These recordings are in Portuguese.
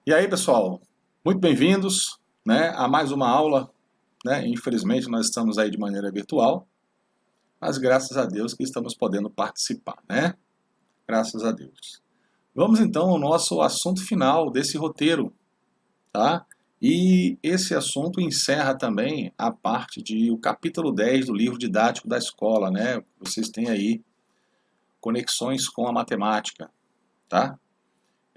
E aí, pessoal, muito bem-vindos, né, a mais uma aula, né? Infelizmente nós estamos aí de maneira virtual, mas graças a Deus que estamos podendo participar, né? Graças a Deus. Vamos então ao nosso assunto final desse roteiro, tá? E esse assunto encerra também a parte de o capítulo 10 do livro didático da escola, né? Vocês têm aí conexões com a matemática, tá?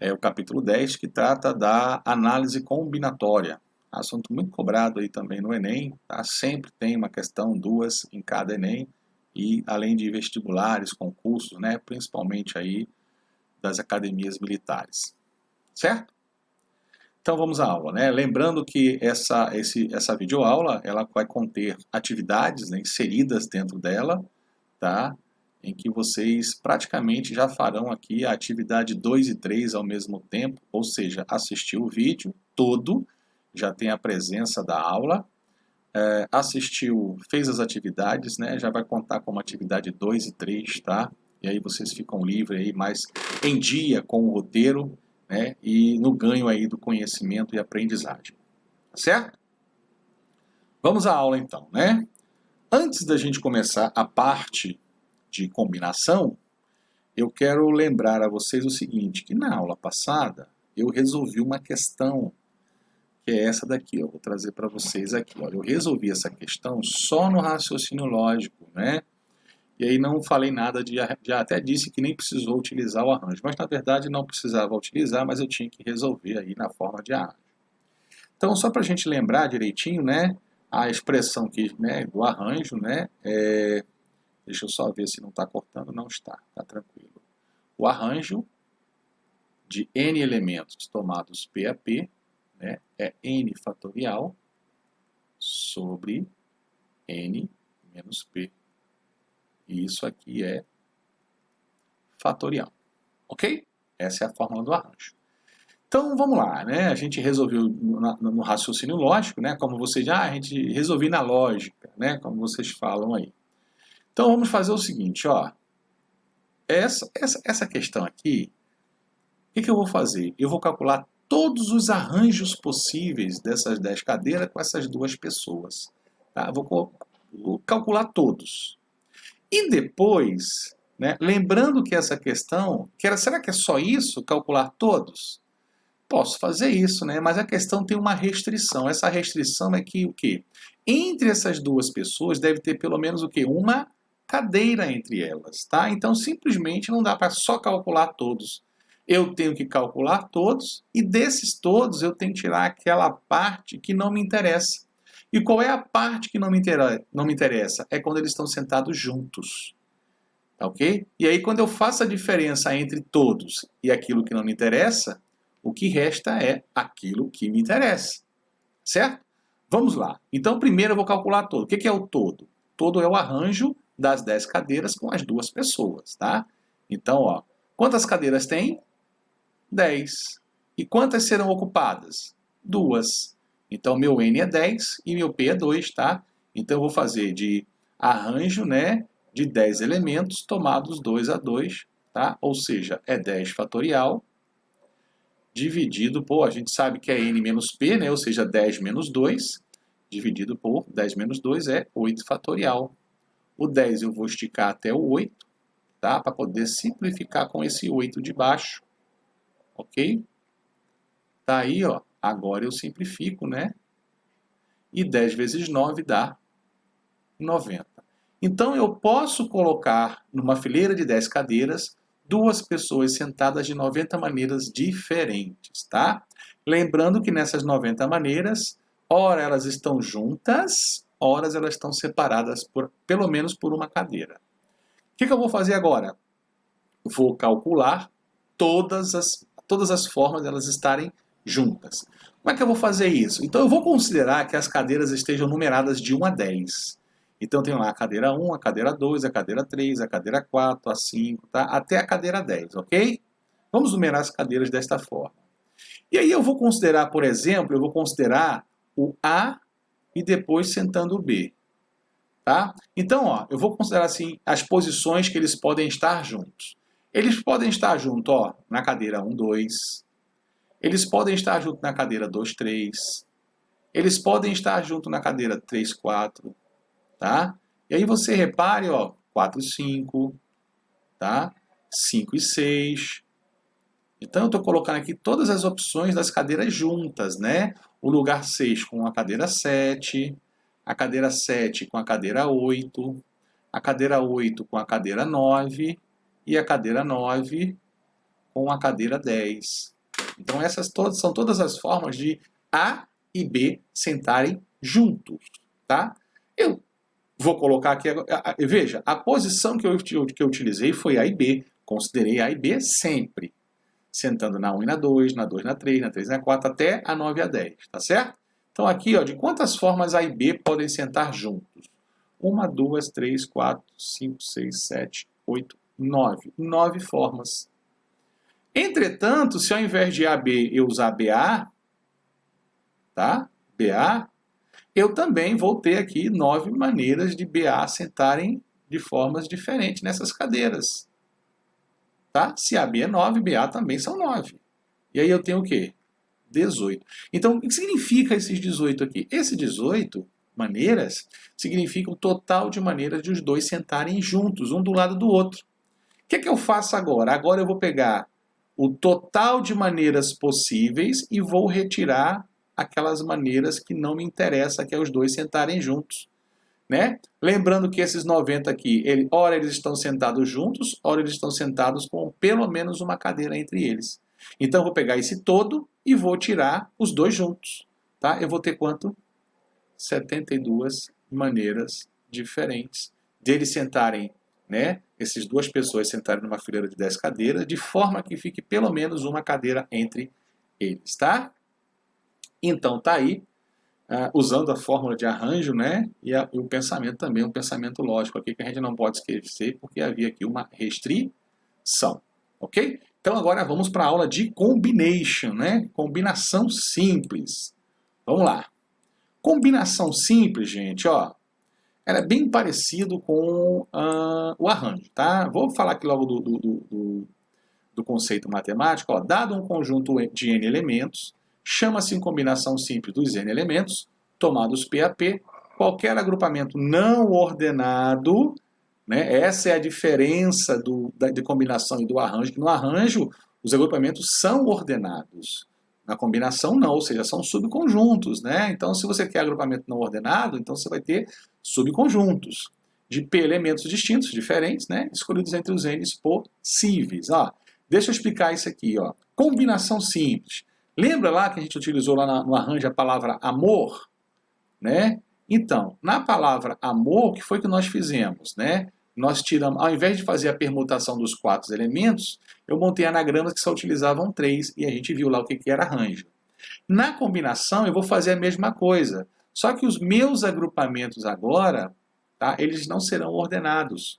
É o capítulo 10 que trata da análise combinatória. Assunto muito cobrado aí também no Enem, tá? Sempre tem uma questão, duas em cada Enem, e além de vestibulares, concursos, né? Principalmente aí das academias militares. Certo? Então vamos à aula, né? Lembrando que essa videoaula, ela vai conter atividades, né, inseridas dentro dela, tá? Em que vocês praticamente já farão aqui a atividade 2 e 3 ao mesmo tempo, ou seja, assistir o vídeo todo, já tem a presença da aula, assistiu, fez as atividades, né? Já vai contar como atividade 2 e 3, tá? E aí vocês ficam livres aí, mais em dia com o roteiro, né? E no ganho aí do conhecimento e aprendizagem, tá certo? Vamos à aula então, né? Antes da gente começar a parte de combinação, eu quero lembrar a vocês o seguinte, que na aula passada eu resolvi uma questão, que é essa daqui, eu vou trazer para vocês aqui. Olha, eu resolvi essa questão só no raciocínio lógico, né? E aí não falei nada já até disse que nem precisou utilizar o arranjo, mas na verdade não precisava utilizar, mas eu tinha que resolver aí na forma de arranjo. Então, só para a gente lembrar direitinho, né, a expressão que, né, do arranjo, né, deixa eu só ver se não está cortando, não está, está tranquilo. O arranjo de n elementos tomados P a P, né, é n fatorial sobre n menos P. E isso aqui é fatorial. Ok? Essa é a fórmula do arranjo. Então, vamos lá, né? A gente resolveu no raciocínio lógico, né? Como vocês já, a gente resolveu na lógica, né? Como vocês falam aí. Então, vamos fazer o seguinte, ó. Essa questão aqui, o que eu vou fazer? Eu vou calcular todos os arranjos possíveis dessas 10 cadeiras com essas duas pessoas. Tá? Vou calcular todos. E depois, né, lembrando que essa questão, será que é só isso, calcular todos? Posso fazer isso, né? Mas a questão tem uma restrição. Essa restrição é que o quê? Entre essas duas pessoas deve ter pelo menos o quê? Uma cadeira entre elas, tá? Então simplesmente não dá para só calcular todos. Eu tenho que calcular todos e desses todos eu tenho que tirar aquela parte que não me interessa. E qual é a parte que não me interessa? É quando eles estão sentados juntos. Tá ok? E aí quando eu faço a diferença entre todos e aquilo que não me interessa, o que resta é aquilo que me interessa. Certo? Vamos lá. Então, primeiro eu vou calcular todo. O que é o todo? Todo é o arranjo das 10 cadeiras com as duas pessoas, tá? Então, ó, quantas cadeiras tem? 10. E quantas serão ocupadas? 2. Então, meu N é 10 e meu P é 2, tá? Então, eu vou fazer de arranjo, né, de 10 elementos tomados 2 a 2, tá? Ou seja, é 10 fatorial dividido por, a gente sabe que é n menos p, né? Ou seja, 10 menos 2, dividido por 10 menos 2 é 8 fatorial. O 10 eu vou esticar até o 8, tá? Para poder simplificar com esse 8 de baixo. Ok? Tá aí, ó. Agora eu simplifico, né? E 10 vezes 9 dá 90. Então eu posso colocar numa fileira de 10 cadeiras duas pessoas sentadas de 90 maneiras diferentes, tá? Lembrando que nessas 90 maneiras, ora elas estão juntas, ora elas estão separadas pelo menos por uma cadeira. O que eu vou fazer agora? Vou calcular todas as formas de elas estarem juntas. Como é que eu vou fazer isso? Então eu vou considerar que as cadeiras estejam numeradas de 1 a 10. Então tem lá a cadeira 1, a cadeira 2, a cadeira 3, a cadeira 4, a 5, tá? Até a cadeira 10, ok? Vamos numerar as cadeiras desta forma. E aí eu vou considerar, por exemplo, eu vou considerar o A e depois sentando o B. Tá? Então, ó, eu vou considerar assim as posições que eles podem estar juntos. Eles podem estar juntos, ó, na cadeira 1, 2, Eles podem estar junto na cadeira 2, 3. Eles podem estar junto na cadeira 3, 4. Tá? E aí você repare, ó, 4 e 5, tá? 5 e 6. Então eu estou colocando aqui todas as opções das cadeiras juntas, né? O lugar 6 com a cadeira 7, a cadeira 7 com a cadeira 8, a cadeira 8 com a cadeira 9 e a cadeira 9 com a cadeira 10. Então essas são todas as formas de A e B sentarem juntos, tá? Eu vou colocar aqui, veja, a posição que eu utilizei foi A e B, considerei A e B sempre, sentando na 1 e na 2, na 2 na 3, na 3 na 4, até a 9 e a 10, tá certo? Então aqui, ó, de quantas formas A e B podem sentar juntos? 1, 2, 3, 4, 5, 6, 7, 8, 9. 9 formas. Entretanto, se ao invés de AB eu usar BA, tá? BA, eu também vou ter aqui 9 maneiras de BA sentarem de formas diferentes nessas cadeiras. Tá? Se AB é 9, BA também são 9. E aí eu tenho o quê? 18. Então, o que significa esses 18 aqui? Esses 18 maneiras significam o total de maneiras de os dois sentarem juntos, um do lado do outro. O que é que eu faço agora? Agora eu vou pegar o total de maneiras possíveis e vou retirar aquelas maneiras que não me interessa, que é os dois sentarem juntos. Né? Lembrando que esses 90 aqui, ora eles estão sentados juntos, ora eles estão sentados com pelo menos uma cadeira entre eles. Então eu vou pegar esse todo e vou tirar os dois juntos. Tá? Eu vou ter quanto? 72 maneiras diferentes deles sentarem, né? Essas duas pessoas sentarem numa fileira de 10 cadeiras, de forma que fique pelo menos uma cadeira entre eles, tá? Então tá aí, usando a fórmula de arranjo, né? E o pensamento também, um pensamento lógico aqui que a gente não pode esquecer, porque havia aqui uma restrição, ok? Então agora vamos para a aula de combination, né? Combinação simples. Vamos lá. Combinação simples, gente, ó. Ela é bem parecido com o arranjo, tá? Vou falar aqui logo do conceito matemático. Ó. Dado um conjunto de n elementos, chama-se combinação simples dos n elementos, tomados P a P, qualquer agrupamento não ordenado, né? Essa é a diferença de combinação e do arranjo, que no arranjo os agrupamentos são ordenados. Na combinação não, ou seja, são subconjuntos, né? Então, se você quer agrupamento não ordenado, então você vai ter subconjuntos de P elementos distintos, diferentes, né? Escolhidos entre os N's possíveis. Ó, deixa eu explicar isso aqui, ó. Combinação simples. Lembra lá que a gente utilizou lá no arranjo a palavra amor, né? Então, na palavra amor, o que foi que nós fizemos, né? Nós tiramos, ao invés de fazer a permutação dos 4 elementos, eu montei anagramas que só utilizavam 3 e a gente viu lá o que era arranjo. Na combinação, eu vou fazer a mesma coisa, só que os meus agrupamentos agora, tá, eles não serão ordenados.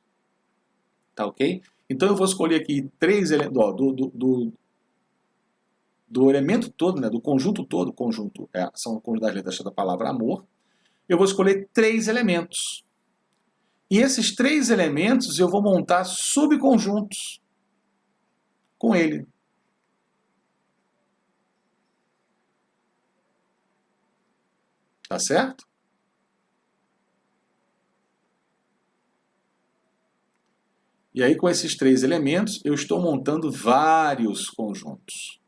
Tá ok? Então eu vou escolher aqui 3 elementos do elemento todo, né, do conjunto todo, são o conjunto das letras da palavra amor, eu vou escolher 3 elementos. E esses 3 elementos eu vou montar subconjuntos com ele. Tá certo? E aí, com esses 3 elementos, eu estou montando vários conjuntos.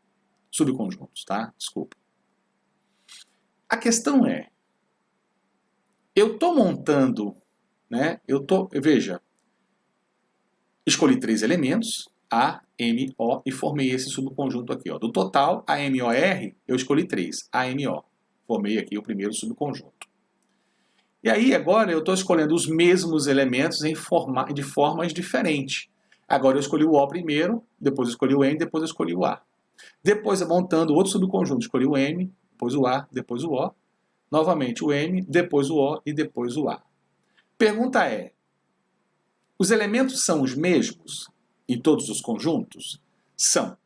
Subconjuntos, tá? Desculpa. A questão é, eu estou montando, né? Veja, escolhi 3 elementos, A, M, O, e formei esse subconjunto aqui. Ó. Do total, A, M, O, R, eu escolhi 3, A, M, O. Formei aqui o primeiro subconjunto. E aí, agora, eu estou escolhendo os mesmos elementos de formas diferentes. Agora, eu escolhi o O primeiro, depois eu escolhi o N, depois eu escolhi o A. Depois, montando outro subconjunto, escolhi o M, depois o A, depois o O. Novamente o M, depois o O e depois o A. Pergunta é, os elementos são os mesmos em todos os conjuntos? São.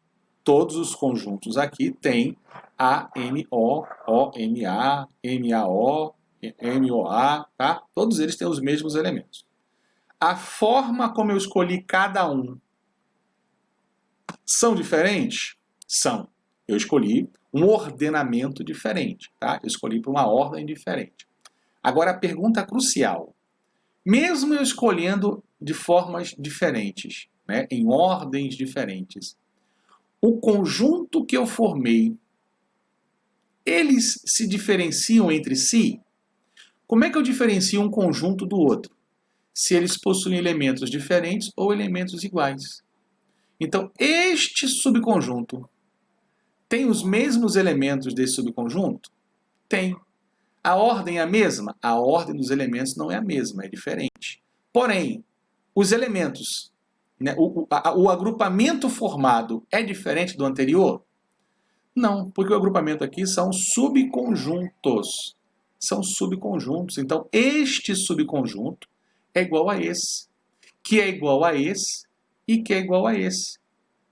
Todos os conjuntos aqui têm A, M, O, O, M, A, M, A, O, M, O, A, tá? Todos eles têm os mesmos elementos. A forma como eu escolhi cada um são diferentes? São. Eu escolhi um ordenamento diferente, tá? Eu escolhi para uma ordem diferente. Agora a pergunta crucial. Mesmo eu escolhendo de formas diferentes, né, em ordens diferentes, o conjunto que eu formei, eles se diferenciam entre si? Como é que eu diferencio um conjunto do outro? Se eles possuem elementos diferentes ou elementos iguais. Então, este subconjunto tem os mesmos elementos desse subconjunto? Tem. A ordem é a mesma? A ordem dos elementos não é a mesma, é diferente. Porém, os elementos, né, o agrupamento formado é diferente do anterior? Não, porque o agrupamento aqui são subconjuntos. São subconjuntos. Então, este subconjunto é igual a esse, que é igual a esse e que é igual a esse.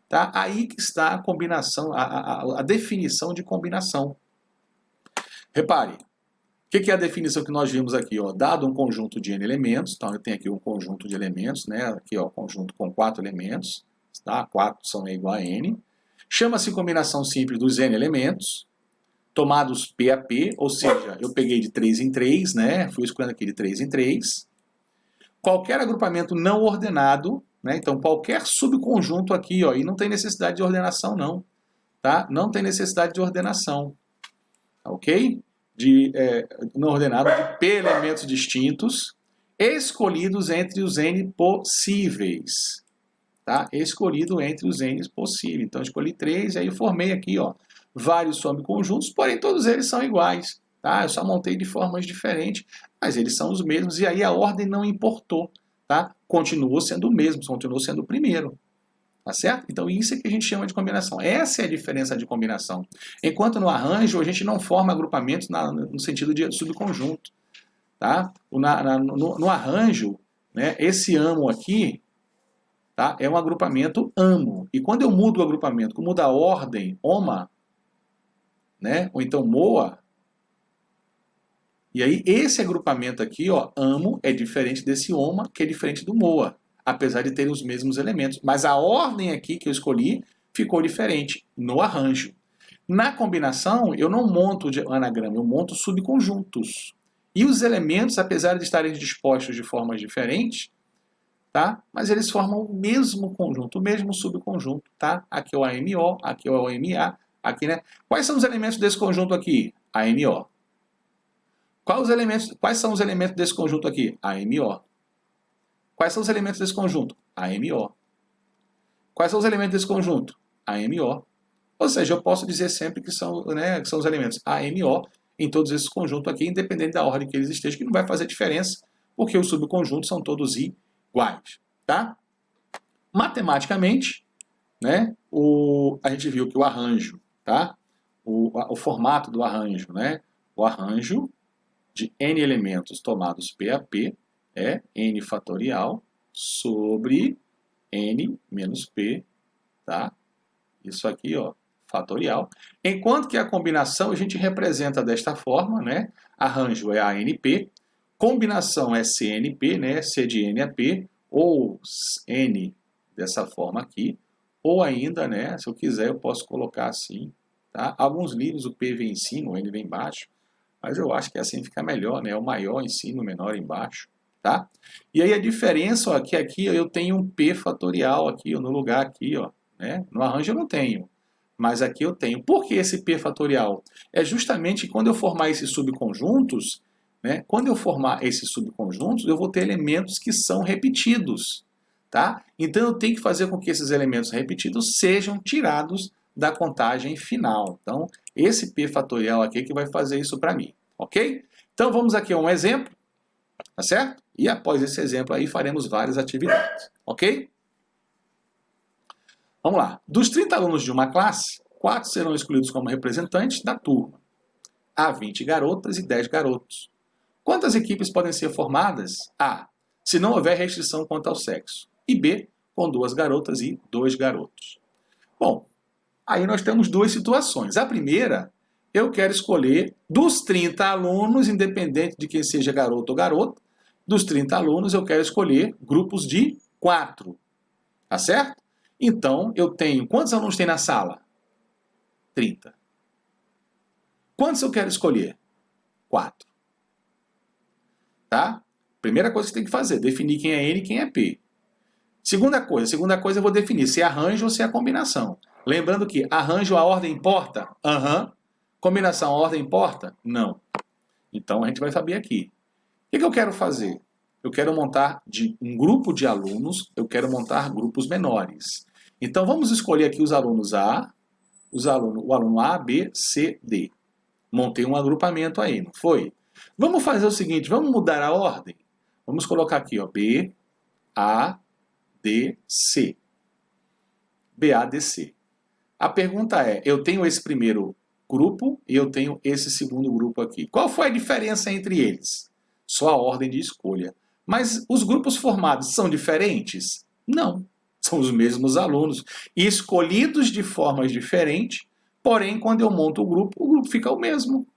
Tá? Aí que está a combinação, a definição de combinação. Repare, o que é a definição que nós vimos aqui? Ó? Dado um conjunto de n elementos, então eu tenho aqui um conjunto de elementos, né? Aqui ó, conjunto com 4 elementos, tá? 4 são igual a n. Chama-se combinação simples dos n elementos, tomados P a P, ou seja, eu peguei de 3 em 3, né? Fui escolhendo aqui de 3 em 3. Qualquer agrupamento não ordenado, né? Então qualquer subconjunto aqui, ó, e não tem necessidade de ordenação não, tá? Não tem necessidade de ordenação, ok? Não ordenado de P elementos distintos, escolhidos entre os n possíveis, tá? Escolhido entre os n possíveis. Então eu escolhi 3 e aí eu formei aqui, ó, vários subconjuntos, porém todos eles são iguais, tá? Eu só montei de formas diferentes, mas eles são os mesmos e aí a ordem não importou, tá? Continuou sendo o mesmo, continuou sendo o primeiro. Tá certo? Então isso é que a gente chama de combinação. Essa é a diferença de combinação. Enquanto no arranjo a gente não forma agrupamentos no sentido de subconjunto. Tá? No arranjo, né, esse amo aqui, tá, é um agrupamento amo. E quando eu mudo o agrupamento, mudo a ordem, oma, né, ou então moa, e aí esse agrupamento aqui, ó, amo, é diferente desse oma, que é diferente do moa, apesar de ter os mesmos elementos. Mas a ordem aqui que eu escolhi ficou diferente no arranjo. Na combinação, eu não monto de anagrama, eu monto subconjuntos. E os elementos, apesar de estarem dispostos de formas diferentes, tá? Mas eles formam o mesmo conjunto, o mesmo subconjunto. Tá? Aqui é o AMO, aqui é o AMA, aqui, né? Quais são os elementos desse conjunto aqui? AMO. Quais são os elementos desse conjunto aqui? AMO. Quais são os elementos desse conjunto? AMO. Quais são os elementos desse conjunto? AMO. Ou seja, eu posso dizer sempre que são, né, que são os elementos AMO em todos esses conjuntos aqui, independente da ordem que eles estejam, que não vai fazer diferença, porque os subconjuntos são todos iguais. Tá? Matematicamente, né, a gente viu que o arranjo, tá? O formato do arranjo, né? O arranjo de n elementos tomados P a P é n fatorial sobre n menos p, tá? Isso aqui, ó, fatorial. Enquanto que a combinação a gente representa desta forma, né? Arranjo é ANP, combinação é CNP, né? C de N a P, ou N dessa forma aqui, ou ainda, né? Se eu quiser, eu posso colocar assim, tá? Alguns livros o P vem em cima, o N vem embaixo, mas eu acho que assim fica melhor, né? O maior em cima, o menor embaixo. Tá? E aí a diferença, ó, que aqui eu tenho um P fatorial aqui, ó, no lugar aqui, ó, né? No arranjo eu não tenho, mas aqui eu tenho. Por que esse P fatorial? É justamente quando eu formar esses subconjuntos, né? Quando eu formar esses subconjuntos, eu vou ter elementos que são repetidos, tá? Então eu tenho que fazer com que esses elementos repetidos sejam tirados da contagem final. Então, esse P fatorial aqui que vai fazer isso para mim, ok? Então vamos aqui a um exemplo. Tá certo? E após esse exemplo aí faremos várias atividades, ok? Vamos lá. Dos 30 alunos de uma classe, 4 serão escolhidos como representantes da turma. Há 20 garotas e 10 garotos. Quantas equipes podem ser formadas? A. Se não houver restrição quanto ao sexo. E B. Com 2 garotas e 2 garotos. Bom, aí nós temos duas situações. A primeira, eu quero escolher dos 30 alunos, independente de quem seja garoto ou garota, dos 30 alunos eu quero escolher grupos de 4. Tá certo? Então, eu tenho... Quantos alunos tem na sala? 30. Quantos eu quero escolher? 4. Tá? Primeira coisa que você tem que fazer, definir quem é N e quem é P. Segunda coisa eu vou definir se é arranjo ou se é combinação. Lembrando que arranjo, a ordem importa? Aham. Combinação, a ordem importa? Não. Então a gente vai saber aqui. O que eu quero fazer? Eu quero montar um grupo de alunos, eu quero montar grupos menores. Então vamos escolher aqui os alunos A, o aluno A, B, C, D. Montei um agrupamento aí, não foi? Vamos fazer o seguinte, vamos mudar a ordem? Vamos colocar aqui, ó, B, A, D, C. B, A, D, C. A pergunta é, eu tenho esse primeiro grupo e eu tenho esse segundo grupo aqui. Qual foi a diferença entre eles? Só a ordem de escolha. Mas os grupos formados são diferentes? Não. São os mesmos alunos, escolhidos de formas diferentes, porém, quando eu monto o grupo fica o mesmo.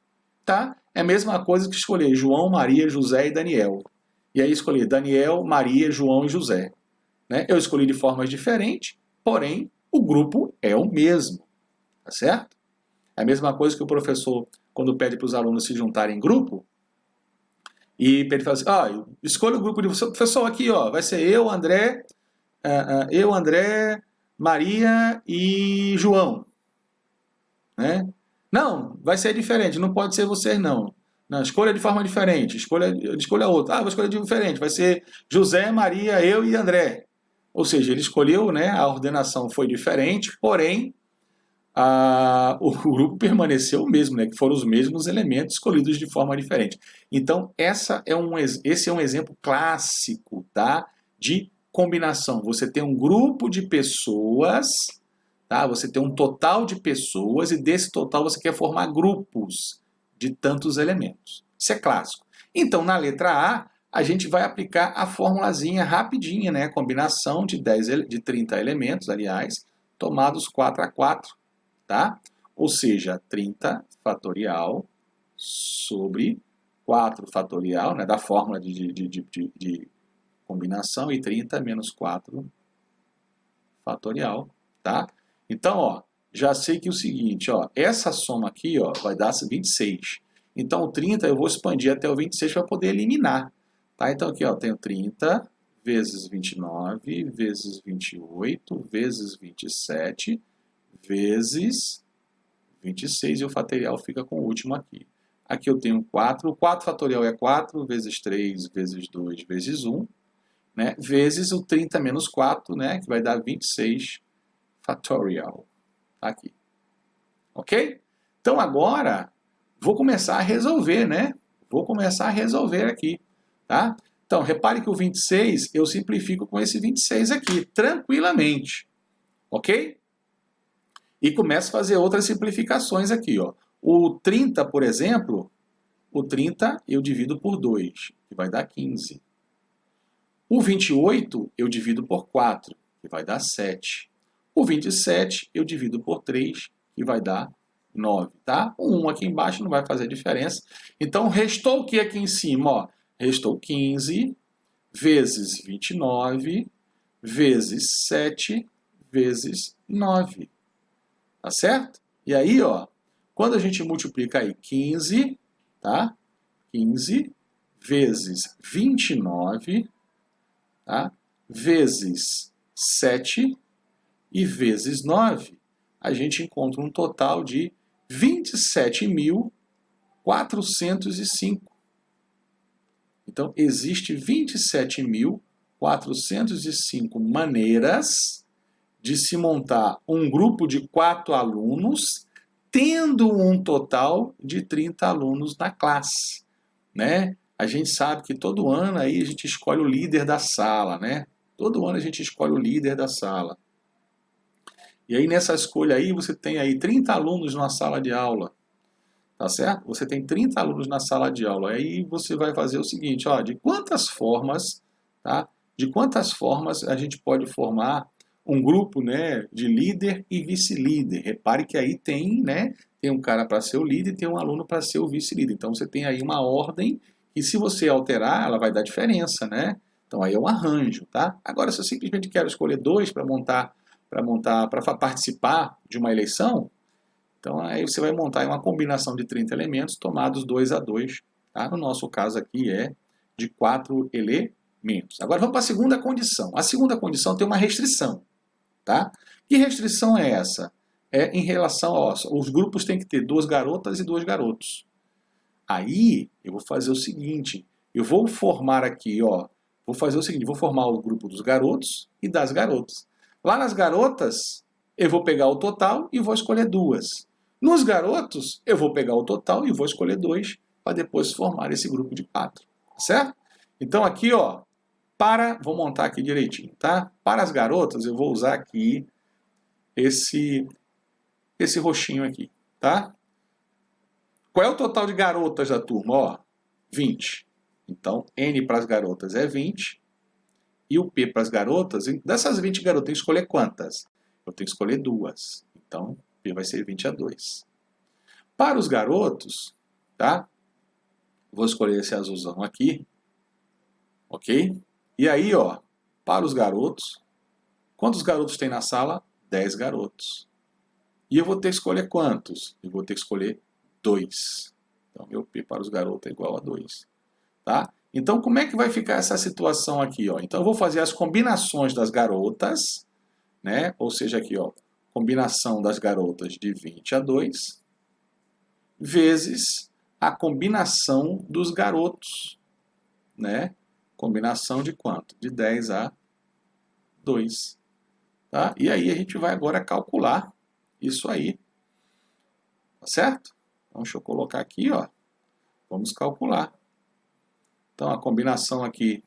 Tá? É a mesma coisa que escolher João, Maria, José e Daniel. E aí escolher Daniel, Maria, João e José. Né? Eu escolhi de formas diferentes, porém, o grupo é o mesmo. Tá certo? É a mesma coisa que o professor, quando pede para os alunos se juntarem em grupo, e ele fala assim, escolha o grupo de você. Professor, aqui, ó, vai ser eu, André, Maria e João. Né? Não, vai ser diferente, não pode ser vocês não. Não, escolha de forma diferente, escolha outra. Vou escolher diferente, vai ser José, Maria, eu e André. Ou seja, ele escolheu, né, a ordenação foi diferente, porém, o grupo permaneceu o mesmo, né, que foram os mesmos elementos escolhidos de forma diferente. Então, esse é um exemplo clássico, tá, de combinação. Você tem um grupo de pessoas, tá, você tem um total de pessoas e desse total você quer formar grupos de tantos elementos. Isso é clássico. Então, na letra A gente vai aplicar a formulazinha rapidinha, né, combinação de 30 elementos, aliás, tomados 4 a 4. Tá? Ou seja, 30 fatorial sobre 4 fatorial, né, da fórmula de combinação, e 30 menos 4 fatorial. Tá? Então, ó, já sei que é o seguinte, ó, essa soma aqui, ó, vai dar 26. Então, o 30 eu vou expandir até o 26 para poder eliminar. Tá? Então, aqui, ó, tenho 30 vezes 29 vezes 28 vezes 27 vezes 26 e o fatorial fica com o último aqui. Aqui eu tenho 4, o 4 fatorial é 4 vezes 3 vezes 2 vezes 1, né, vezes o 30 menos 4, né, que vai dar 26 fatorial. Aqui. Ok? Então agora, vou começar a resolver, né? Vou começar a resolver aqui, tá? Então, repare que o 26 eu simplifico com esse 26 aqui, tranquilamente. Ok? E começo a fazer outras simplificações aqui. Ó. O 30, por exemplo, o 30 eu divido por 2, que vai dar 15. O 28 eu divido por 4, que vai dar 7. O 27 eu divido por 3, que vai dar 9. Tá? O 1 aqui embaixo não vai fazer diferença. Então, restou o que aqui em cima? Ó? Restou 15 vezes 29 vezes 7 vezes 9. Tá certo? E aí, ó, quando a gente multiplica aí 15, tá? 15 vezes 29, tá? Vezes 7 e vezes 9, a gente encontra um total de 27.405. Então, existe 27.405 maneiras de se montar um grupo de 4 alunos, tendo um total de 30 alunos na classe, né? A gente sabe que todo ano aí a gente escolhe o líder da sala, né? Todo ano a gente escolhe o líder da sala. E aí nessa escolha aí você tem aí 30 alunos na sala de aula, tá certo? Você tem 30 alunos na sala de aula. Aí você vai fazer o seguinte, ó, de quantas formas, tá? De quantas formas a gente pode formar um grupo, né, de líder e vice-líder. Repare que aí tem, né, tem um cara para ser o líder e tem um aluno para ser o vice-líder. Então você tem aí uma ordem que se você alterar, ela vai dar diferença, né? Então aí é um arranjo, tá? Agora se eu simplesmente quero escolher 2 para participar de uma eleição, Então aí você vai montar uma combinação de 30 elementos tomados 2 a 2. Tá? No nosso caso aqui é de 4 elementos. Agora vamos para a segunda condição. A segunda condição tem uma restrição. Tá? Que restrição é essa? É em relação os grupos têm que ter 2 garotas e 2 garotos. Aí eu vou fazer o seguinte, eu vou formar aqui, vou fazer o seguinte, vou formar o grupo dos garotos e das garotas. Lá nas garotas, eu vou pegar o total e vou escolher 2. Nos garotos, eu vou pegar o total e vou escolher 2 para depois formar esse grupo de 4, certo? Então aqui, vou montar aqui direitinho, tá? Para as garotas, eu vou usar aqui esse roxinho aqui, tá? Qual é o total de garotas da turma? 20. Então, N para as garotas é 20. E o P para as garotas, dessas 20 garotas, eu tenho que escolher quantas? Eu tenho que escolher 2. Então, P vai ser 20 a 2. Para os garotos, tá? Vou escolher esse azulzão aqui. Ok? E aí, para os garotos, quantos garotos tem na sala? 10 garotos. E eu vou ter que escolher quantos? Eu vou ter que escolher 2. Então, meu P para os garotos é igual a 2. Tá? Então, como é que vai ficar essa situação aqui? Então, eu vou fazer as combinações das garotas, né? Ou seja, aqui, combinação das garotas de 20 a 2, vezes a combinação dos garotos, né? Combinação de quanto? De 10 a 2. Tá? E aí a gente vai agora calcular isso aí. Tá certo? Então, deixa eu colocar aqui, vamos calcular. Então, a combinação aqui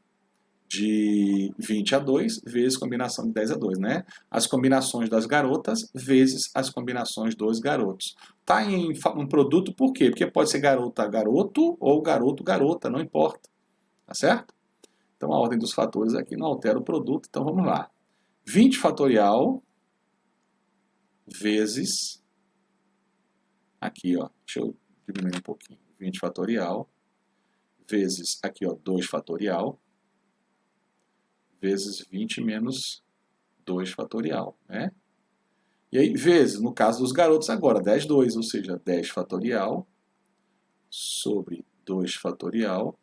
de 20 a 2 vezes combinação de 10 a 2, né? As combinações das garotas vezes as combinações dos garotos. Tá em um produto por quê? Porque pode ser garota, garoto ou garoto, garota, não importa. Tá certo? Então, a ordem dos fatores aqui não altera o produto. Então, vamos lá. 20 fatorial vezes... Aqui, deixa eu diminuir um pouquinho. 20 fatorial vezes aqui, 2 fatorial vezes 20 menos 2 fatorial, né? E aí, vezes, no caso dos garotos agora, 10, 2, ou seja, 10 fatorial sobre 2 fatorial,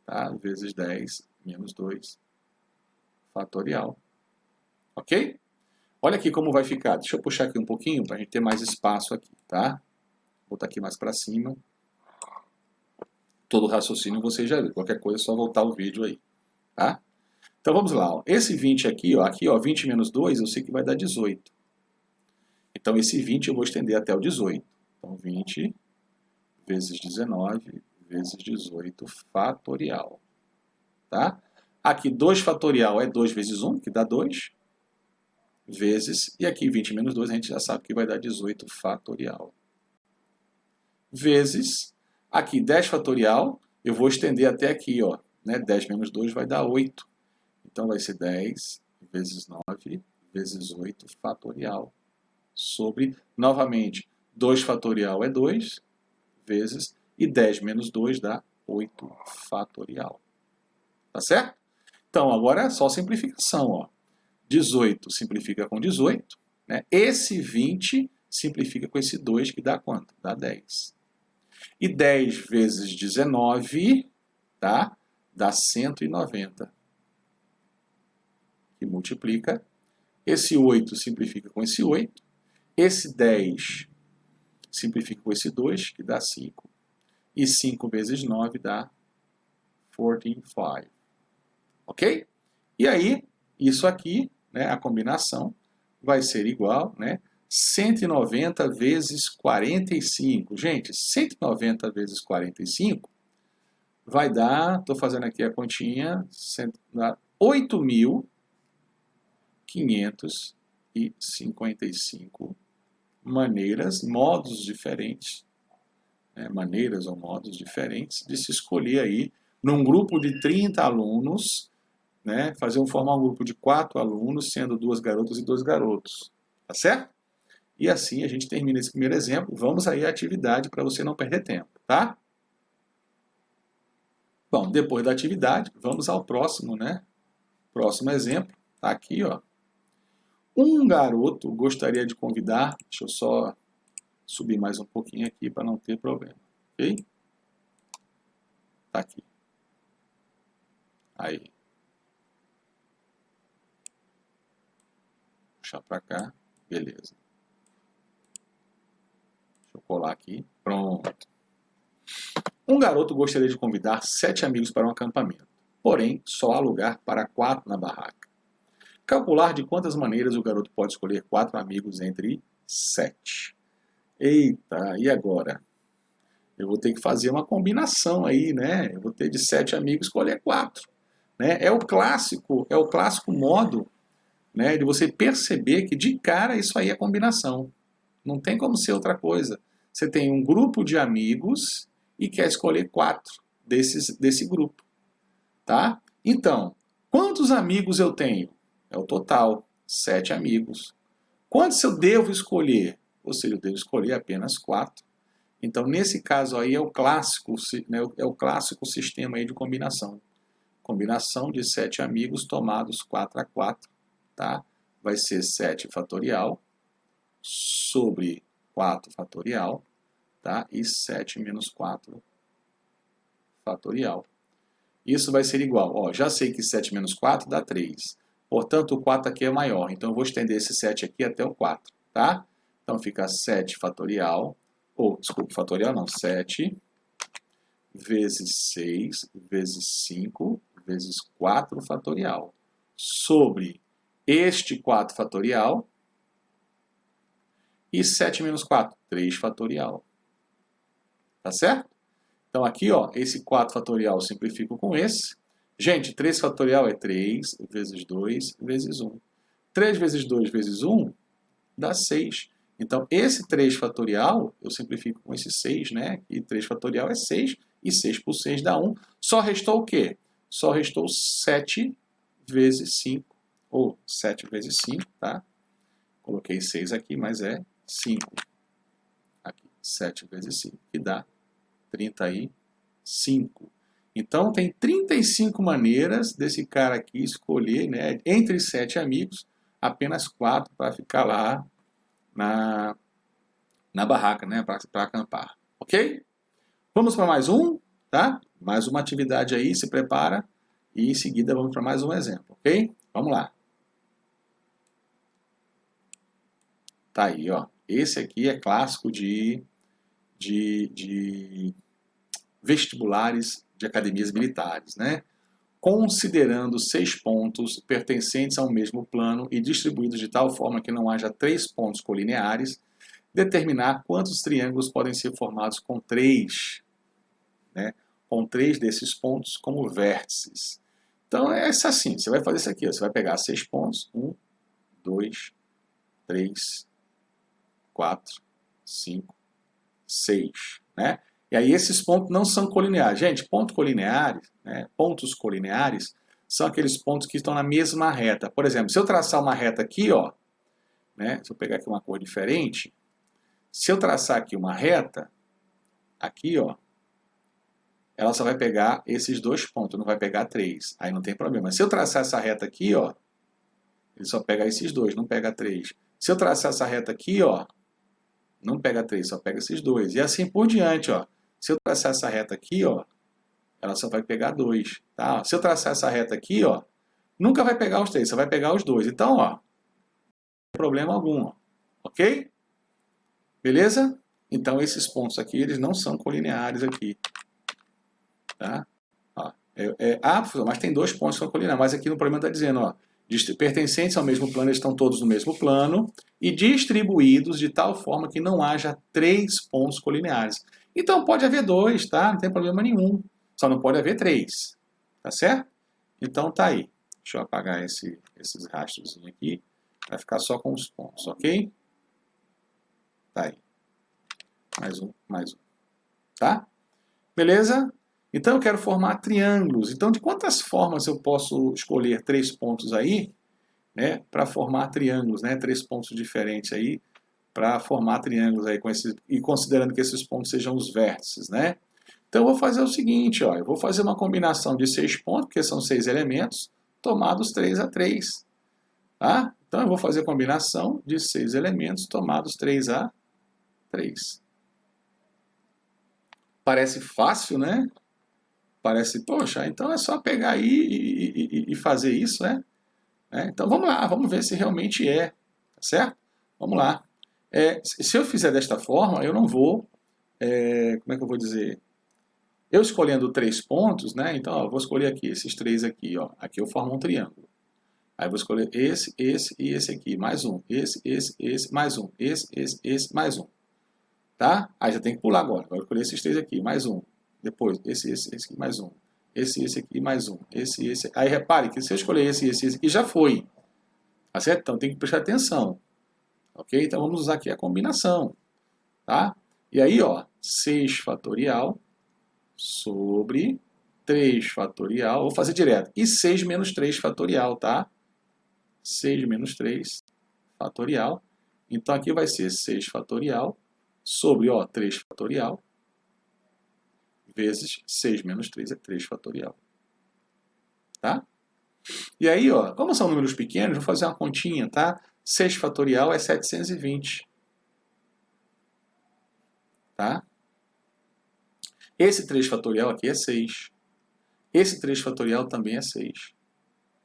tá? Vezes 10 menos 2 fatorial. Ok? Olha aqui como vai ficar. Deixa eu puxar aqui um pouquinho para a gente ter mais espaço aqui, tá? Vou botar aqui mais para cima. Todo o raciocínio você já viu. Qualquer coisa é só voltar o vídeo aí, tá? Então vamos lá. Esse 20 aqui, aqui 20 menos 2, eu sei que vai dar 18. Então esse 20 eu vou estender até o 18. Então 20 vezes 19 vezes 18 fatorial. Tá? Aqui 2 fatorial é 2 vezes 1, que dá 2. Vezes, e aqui 20 menos 2 a gente já sabe que vai dar 18 fatorial. Vezes, aqui 10 fatorial, eu vou estender até aqui, né? 10 menos 2 vai dar 8. Então vai ser 10 vezes 9 vezes 8 fatorial. Sobre, novamente, 2 fatorial é 2, vezes, e 10 menos 2 dá 8 fatorial. Tá certo? Então, agora é só simplificação. 18 simplifica com 18. Né? Esse 20 simplifica com esse 2, que dá quanto? Dá 10. E 10 vezes 19, tá? Dá 190. Que multiplica. Esse 8 simplifica com esse 8. Esse 10 simplifica com esse 2, que dá 5. E 5 vezes 9 dá 45. Ok? E aí, isso aqui, né, a combinação, vai ser igual, né, 190 vezes 45. Gente, 190 vezes 45 vai dar, estou fazendo aqui a continha, 8.555 maneiras, modos diferentes, né, maneiras ou modos diferentes de se escolher aí, num grupo de 30 alunos, né, formar um grupo de 4 alunos, sendo 2 garotas e 2 garotos. Tá certo? E assim a gente termina esse primeiro exemplo. Vamos aí à atividade para você não perder tempo, tá? Bom, depois da atividade, vamos ao próximo, né? Próximo exemplo, tá aqui, Um garoto gostaria de convidar, deixa eu só Subir mais um pouquinho aqui para não ter problema, ok? Tá aqui. Aí. Puxar para cá, beleza. Deixa eu colar aqui, pronto. Um garoto gostaria de convidar 7 amigos para um acampamento, porém só há lugar para 4 na barraca. Calcular de quantas maneiras o garoto pode escolher 4 amigos entre 7. Eita, e agora? Eu vou ter que fazer uma combinação aí, né? Eu vou ter de 7 amigos escolher 4. Né? É o clássico modo, né, de você perceber que de cara isso aí é combinação. Não tem como ser outra coisa. Você tem um grupo de amigos e quer escolher 4 desse grupo. Tá? Então, quantos amigos eu tenho? É o total, 7 amigos. Quantos eu devo escolher? Ou seja, eu devo escolher apenas 4. Então, nesse caso aí é o clássico, né, é o clássico sistema aí de combinação. Combinação de 7 amigos tomados 4 a 4, tá? Vai ser 7 fatorial sobre 4 fatorial, tá? E 7 menos 4 fatorial. Isso vai ser igual, ó, já sei que 7 menos 4 dá 3. Portanto, o 4 aqui é maior. Então, eu vou estender esse 7 aqui até o 4, tá? Então, fica 7 fatorial, ou, desculpa, fatorial não, 7 vezes 6 vezes 5 vezes 4 fatorial sobre este 4 fatorial e 7 menos 4, 3 fatorial. Tá certo? Então, aqui, ó, esse 4 fatorial eu simplifico com esse. Gente, 3 fatorial é 3 vezes 2 vezes 1. 3 vezes 2 vezes 1 dá 6. Então, esse 3 fatorial, eu simplifico com esse 6, né? E 3 fatorial é 6, e 6 por 6 dá 1. Só restou o quê? Só restou 7 vezes 5, ou 7 vezes 5, tá? Coloquei 6 aqui, mas é 5. Aqui, 7 vezes 5, que dá 35. Então, tem 35 maneiras desse cara aqui escolher, né, entre 7 amigos, apenas 4 para ficar lá na barraca, né, para acampar. Ok? Vamos para mais um, tá? Mais uma atividade aí, se prepara. E em seguida vamos para mais um exemplo, ok? Vamos lá. Tá aí, ó. Esse aqui é clássico de vestibulares de academias militares, né? Considerando 6 pontos pertencentes ao mesmo plano e distribuídos de tal forma que não haja 3 pontos colineares, determinar quantos triângulos podem ser formados com 3, né? Com 3 desses pontos como vértices. Então, é assim, você vai fazer isso aqui, ó. Você vai pegar 6 pontos, 1, 2, 3, 4, 5, 6, né? E aí esses pontos não são colineares. Gente, pontos colineares, né, pontos colineares são aqueles pontos que estão na mesma reta. Por exemplo, se eu traçar uma reta aqui, ó, né, se eu pegar aqui uma cor diferente, se eu traçar aqui uma reta, aqui, ó, ela só vai pegar esses 2 pontos, não vai pegar 3. Aí não tem problema. Se eu traçar essa reta aqui, ó, ele só pega esses 2, não pega 3. Se eu traçar essa reta aqui, ó, não pega 3, só pega esses 2. E assim por diante, ó. Se eu traçar essa reta aqui, ó, ela só vai pegar 2, tá? Se eu traçar essa reta aqui, ó, nunca vai pegar os 3, só vai pegar os 2. Então, ó, não tem problema algum, ó. Ok? Beleza? Então, esses pontos aqui, eles não são colineares aqui. Tá? Ó, mas tem 2 pontos que são colineares. Mas aqui no problema está dizendo, ó, pertencentes ao mesmo plano, eles estão todos no mesmo plano e distribuídos de tal forma que não haja 3 pontos colineares. Então pode haver 2, tá? Não tem problema nenhum. Só não pode haver 3. Tá certo? Então tá aí. Deixa eu apagar esses rastros aqui. Vai ficar só com os pontos, ok? Tá aí. Mais um. Tá? Beleza? Então eu quero formar triângulos. Então de quantas formas eu posso escolher 3 pontos aí, né, para formar triângulos, né, 3 pontos diferentes aí para formar triângulos aí e considerando que esses pontos sejam os vértices, né? Então eu vou fazer o seguinte, ó, eu vou fazer uma combinação de 6 pontos, porque são 6 elementos, tomados 3 a 3, tá? Então eu vou fazer a combinação de 6 elementos tomados 3 a 3. Parece fácil, né? Parece, poxa, então é só pegar aí e fazer isso, né? Então vamos lá, vamos ver se realmente é, tá certo? Vamos lá. Se eu fizer desta forma, eu não vou, como é que eu vou dizer? Eu escolhendo 3 pontos, né? Então, ó, eu vou escolher aqui, esses 3 aqui, ó. Aqui eu formo um triângulo. Aí eu vou escolher esse e esse aqui, mais um. Esse, mais um. Esse, mais um. Tá? Aí já tem que pular agora. Agora eu escolher esses 3 aqui, mais um. Depois, esse aqui, mais um. Esse aqui, mais um. Esse. Aí repare que se eu escolher esse aqui, já foi. Tá certo? Então tem que prestar atenção. Ok? Então vamos usar aqui a combinação. Tá? E aí, ó, 6 fatorial sobre 3 fatorial. Vou fazer direto. E 6 menos 3 fatorial, tá? 6 menos 3 fatorial. Então aqui vai ser 6 fatorial sobre, ó, 3 fatorial vezes 6 menos 3 é 3 fatorial. Tá? E aí, ó, como são números pequenos, vou fazer uma continha, tá? 6 fatorial é 720. Tá? Esse 3 fatorial aqui é 6. Esse 3 fatorial também é 6.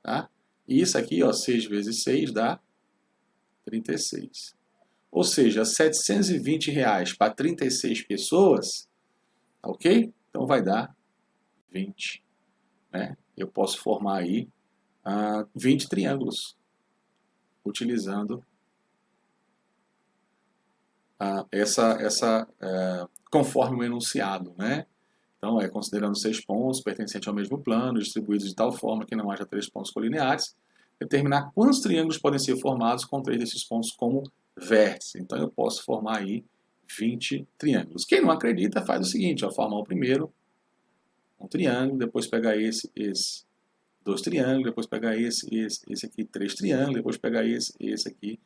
Tá? E isso aqui, ó, 6 vezes 6 dá 36. Ou seja, R$720 para 36 pessoas, ok? Então vai dar 20. Né? Eu posso formar aí 20 triângulos, utilizando conforme o enunciado. Né? Então, considerando 6 pontos pertencentes ao mesmo plano, distribuídos de tal forma que não haja 3 pontos colineares, determinar quantos triângulos podem ser formados com 3 desses pontos como vértice. Então eu posso formar aí 20 triângulos. Quem não acredita faz o seguinte, ó, formar o primeiro um triângulo, depois pegar esse, 2 triângulos, depois pegar esse aqui, 3 triângulos, depois pegar esse aqui,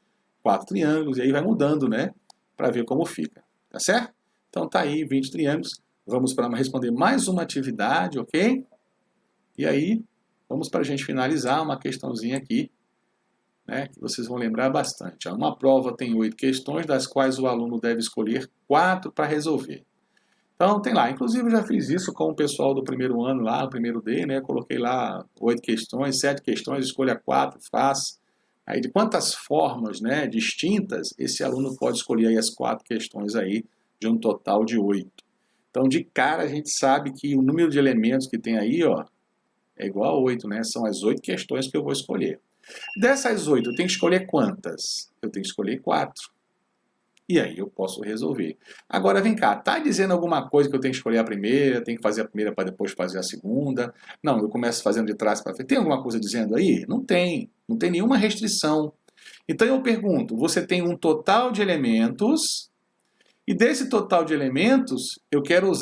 4 triângulos, e aí vai mudando, né, para ver como fica, tá certo? Então tá aí 20 triângulos. Vamos para responder mais uma atividade, ok? E aí vamos para a gente finalizar uma questãozinha aqui, né, que vocês vão lembrar bastante. Uma prova tem 8 questões, das quais o aluno deve escolher 4 para resolver. Então tem lá, inclusive eu já fiz isso com o pessoal do primeiro ano lá, no primeiro D, né, coloquei lá 8 questões, 7 questões, escolha 4, faça. Aí de quantas formas, né, distintas esse aluno pode escolher aí as 4 questões aí, de um total de 8. Então de cara a gente sabe que o número de elementos que tem aí, ó, é igual a 8, né? São as 8 questões que eu vou escolher. Dessas 8, eu tenho que escolher quantas? Eu tenho que escolher 4. E aí eu posso resolver. Agora vem cá, tá dizendo alguma coisa que eu tenho que escolher a primeira, tenho que fazer a primeira para depois fazer a segunda? Não, eu começo fazendo de trás para frente. Tem alguma coisa dizendo aí? Não tem. Não tem nenhuma restrição. Então eu pergunto, você tem um total de elementos, e desse total de elementos eu quero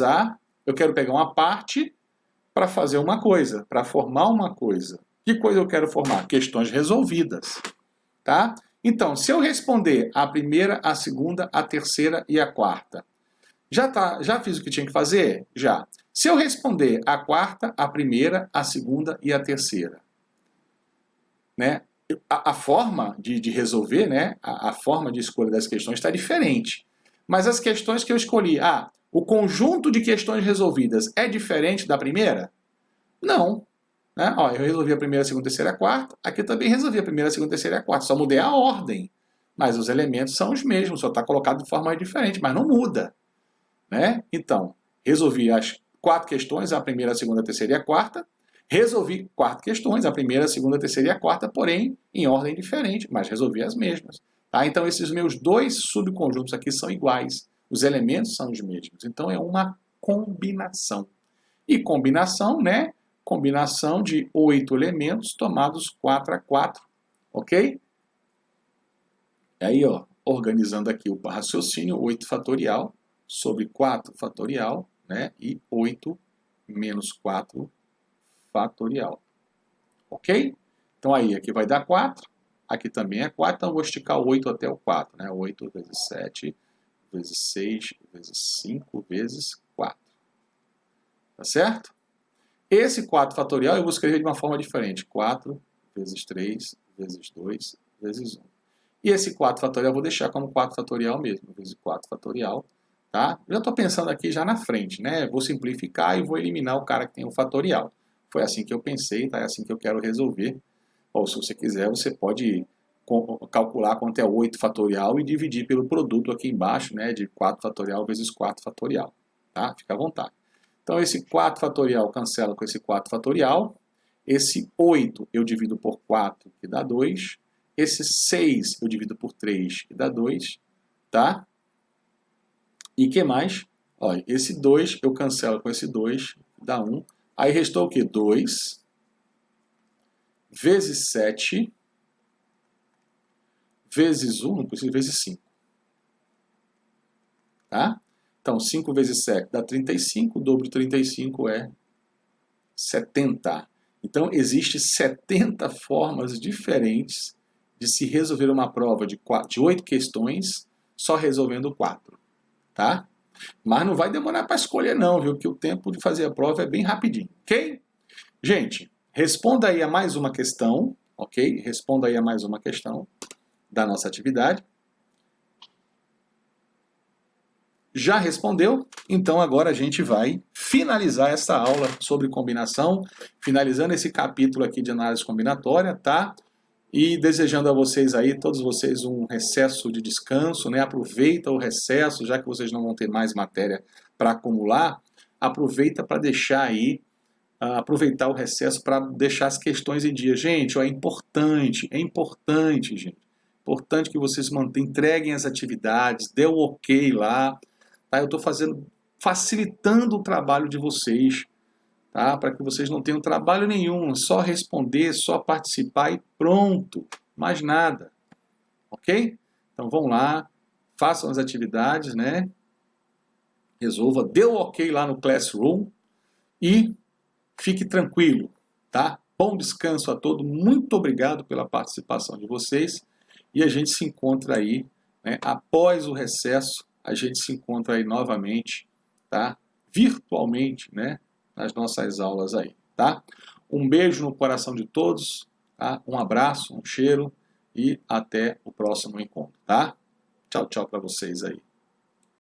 pegar uma parte para fazer uma coisa, para formar uma coisa. Que coisa eu quero formar? Questões resolvidas. Tá? Então, se eu responder a primeira, a segunda, a terceira e a quarta, já fiz o que tinha que fazer? Já. Se eu responder a quarta, a primeira, a segunda e a terceira, né? A forma de resolver, né? A forma de escolha das questões está diferente. Mas as questões que eu escolhi, o conjunto de questões resolvidas é diferente da primeira? Não. Né? Ó, eu resolvi a primeira, a segunda, a terceira e a quarta. Aqui também resolvi a primeira, a segunda, a terceira e a quarta. Só mudei a ordem. Mas os elementos são os mesmos, só está colocado de forma diferente, mas não muda. Né? Então, resolvi as 4 questões, a primeira, a segunda, a terceira e a quarta. Resolvi 4 questões, a primeira, a segunda, a terceira e a quarta, porém em ordem diferente, mas resolvi as mesmas. Tá? Então, esses meus 2 subconjuntos aqui são iguais. Os elementos são os mesmos. Então, é uma combinação. E combinação, né? Combinação de 8 elementos tomados 4 a 4, ok? Aí, ó, organizando aqui o raciocínio, 8 fatorial sobre 4 fatorial, né? E 8 menos 4 fatorial, ok? Então aí, aqui vai dar 4, aqui também é 4, então eu vou esticar o 8 até o 4, né? 8 vezes 7, vezes 6, vezes 5, vezes 4. Tá certo? Esse 4 fatorial eu vou escrever de uma forma diferente. 4 vezes 3 vezes 2 vezes 1. E esse 4 fatorial eu vou deixar como 4 fatorial mesmo, vezes 4 fatorial, tá? Já estou pensando aqui já na frente, né? Vou simplificar e vou eliminar o cara que tem o fatorial. Foi assim que eu pensei, tá? É assim que eu quero resolver. Ou se você quiser, você pode calcular quanto é 8 fatorial e dividir pelo produto aqui embaixo, né? De 4 fatorial vezes 4 fatorial, tá? Fica à vontade. Então, esse 4 fatorial cancela com esse 4 fatorial. Esse 8 eu divido por 4, que dá 2. Esse 6 eu divido por 3, que dá 2, tá? E que mais? Olha, esse 2 eu cancelo com esse 2, dá 1. Aí restou o quê? 2 vezes 7 vezes 1, não precisa, vezes 5. Tá? Então, 5 vezes 7 dá 35, o dobro de 35 é 70. Então, existem 70 formas diferentes de se resolver uma prova de 8 questões só resolvendo 4. Tá? Mas não vai demorar para escolher não, viu? Porque o tempo de fazer a prova é bem rapidinho, ok? Gente, responda aí a mais uma questão, ok? Responda aí a mais uma questão da nossa atividade. Já respondeu? Então agora a gente vai finalizar essa aula sobre combinação, finalizando esse capítulo aqui de análise combinatória, tá? E desejando a vocês aí, todos vocês, um recesso de descanso, né? Aproveita o recesso, já que vocês não vão ter mais matéria para acumular, aproveita para deixar aí, aproveitar o recesso para deixar as questões em dia. Gente, ó, é importante, gente. Importante que vocês entreguem as atividades, dê o ok lá, tá? Eu estou facilitando o trabalho de vocês, tá? Para que vocês não tenham trabalho nenhum, só responder, só participar e pronto, mais nada, ok? Então vão lá, façam as atividades, né? Resolva, dê o ok lá no Classroom e fique tranquilo, tá? Bom descanso a todos, muito obrigado pela participação de vocês e a gente se encontra aí, né, após o recesso, a gente se encontra aí novamente, tá? Virtualmente, né? Nas nossas aulas aí, tá? Um beijo no coração de todos, tá? Um abraço, um cheiro e até o próximo encontro, tá? Tchau, tchau para vocês aí.